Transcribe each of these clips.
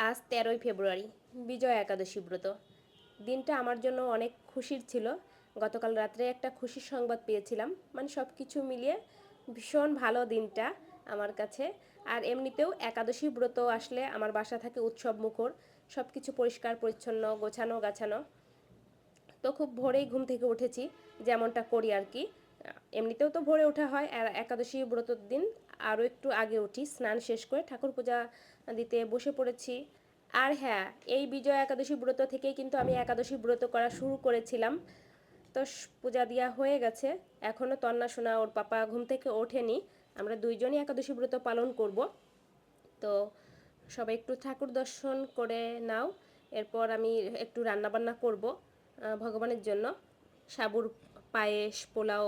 আজ 13ই ফেব্রুয়ারি, বিজয়া একাদশী ব্রত। দিনটা আমার জন্য অনেক খুশির ছিল। গতকাল রাত্রে একটা খুশির সংবাদ পেয়েছিলাম, মানে সব কিছু মিলিয়ে ভীষণ ভালো দিনটা আমার কাছে। আর এমনিতেও একাদশী ব্রত আসলে আমার বাসা থাকে উৎসব মুখর, সব কিছু পরিষ্কার পরিচ্ছন্ন, গোছানো গাছানো। তো খুব ভোরেই ঘুম থেকে উঠেছি, যেমনটা করি আর কি। এমনিতেও তো ভোরে ওঠা হয়, আর একাদশী ব্রতর দিন আরও একটু আগে উঠি, স্নান শেষ করে ঠাকুর পূজা দিতে বসে পড়েছি। আর হ্যাঁ, এই বিজয়া একাদশী ব্রত থেকেই কিন্তু আমি একাদশী ব্রত করা শুরু করেছিলাম। তো পূজা দেওয়া হয়ে গেছে, এখনও তন্না সোনা ওর পাপা ঘুম থেকে ওঠেনি। আমরা দুইজনই একাদশী ব্রত পালন করব। তো সবাই একটু ঠাকুর দর্শন করে নাও। এরপর আমি একটু রান্নাবান্না করব ভগবানের জন্য। সাবুর পায়েস, পোলাও,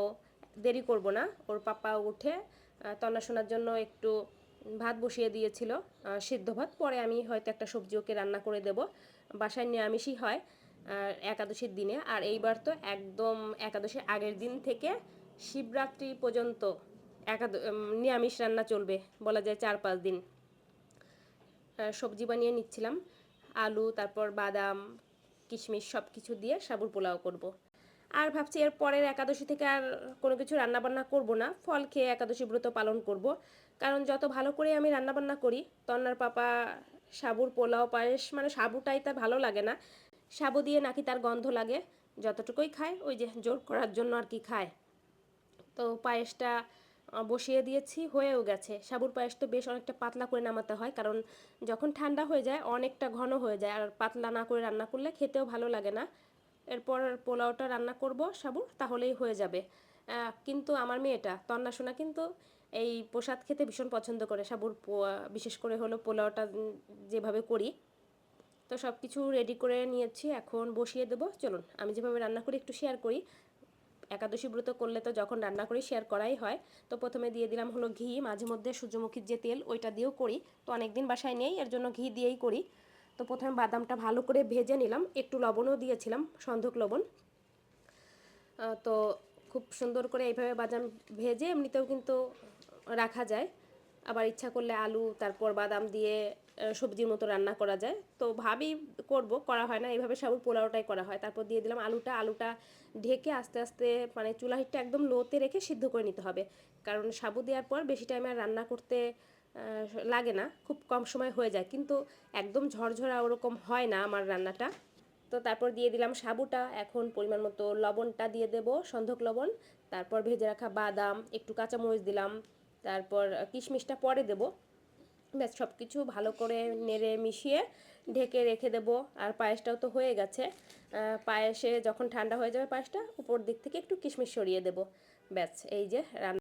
দেরি করব না। ওর পাপা উঠে তন্না শোনার জন্য একটু ভাত বসিয়ে দিয়েছিল, সিদ্ধ ভাত। পরে আমি হয়তো একটা সবজি ওকে রান্না করে দেব। বাসায় নিরামিষই হয় একাদশীর দিনে। আর এইবার তো একদম একাদশীর আগের দিন থেকে শিবরাত্রি পর্যন্ত নিরামিষ রান্না চলবে, বলা যায় 4-5 দিন। সবজি বানিয়ে নিচ্ছিলাম, আলু, তারপর বাদাম, কিশমিশ সব কিছু দিয়ে সাবুর পোলাও করব। আর ভাবছি এর পরের একাদশী থেকে আর কোনো কিছু রান্নাবান্না করব না, ফল খেয়ে একাদশী ব্রত পালন করব। কারণ যত ভালো করে আমি রান্নাবান্না করি, তন্নার পাপা সাবুর পোলাও পায়েস, মানে সাবুটাই তার ভালো লাগে না, সাবু দিয়ে নাকি তার গন্ধ লাগে। যতটুকুই খায় ওই যে জোর করার জন্য আর কি খায়। তো পায়েসটা বসিয়ে দিয়েছি, হয়েও গেছে। সাবুর পায়েস তো বেশ অনেকটা পাতলা করে নামাতে হয়, কারণ যখন ঠান্ডা হয়ে যায় অনেকটা ঘন হয়ে যায়, আর পাতলা না করে রান্না করলে খেতেও ভালো লাগে না। এরপর পোলাওটা রান্না করব সাবুর, তাহলেই হয়ে যাবে। কিন্তু আমার মেয়েটা তন্না সোনা কিন্তু এই প্রসাদ খেতে ভীষণ পছন্দ করে, সাবুর বিশেষ করে হলো পোলাওটা যেভাবে করি। তো সব কিছু রেডি করে নিয়েছি, এখন বসিয়ে দেবো। চলুন আমি যেভাবে রান্না করি একটু শেয়ার করি। একাদশী ব্রত করলে তো যখন রান্না করি শেয়ার করাই হয়। তো প্রথমে দিয়ে দিলাম হলো ঘি, মাঝে মধ্যে সূর্যমুখীর যে তেল ওইটা দিয়েও করি, তো অনেক দিন বাসায় নেই, এর জন্য ঘি দিয়েই করি। তো প্রথমে বাদামটা ভালো করে ভেজে নিলাম, একটু লবণও দিয়েছিলাম, সন্ধক লবণ। তো খুব সুন্দর করে এইভাবে বাদাম ভেজে এমনিতেও কিন্তু রাখা যায়। আবার ইচ্ছা করলে আলু তারপর বাদাম দিয়ে সবজির মতো রান্না করা যায়। তো ভাবি করব, করা হয় না, এইভাবে সাবুর পোলাওটাই করা হয়। তারপর দিয়ে দিলাম আলুটা ঢেকে আস্তে আস্তে, মানে চুলা হিটটা একদম লোতে রেখে সিদ্ধ করে নিতে হবে। কারণ সাবু দেওয়ার পর বেশি টাইম আর রান্না করতে লাগে না, খুব কম সময় হয়ে যায়। কিন্তু একদম ঝরঝরা ওরকম হয় না আমার রান্নাটা। তো তারপর দিয়ে দিলাম সাবুটা, এখন পরিমাণ মতো লবণটা দিয়ে দেব, সন্ধক লবণ। তারপর ভেজে রাখা বাদাম, একটু কাঁচামরিচ দিলাম, তারপর কিশমিশটা পরে দেব। ব্যাস সব কিছু ভালো করে নেড়ে মিশিয়ে ঢেকে রেখে দেব। আর পায়েসটাও তো হয়ে গেছে। পায়েসে যখন ঠান্ডা হয়ে যাবে পায়েসটা, উপর দিক থেকে একটু কিশমিশ সরিয়ে দেব। ব্যাস এই যে রান্না।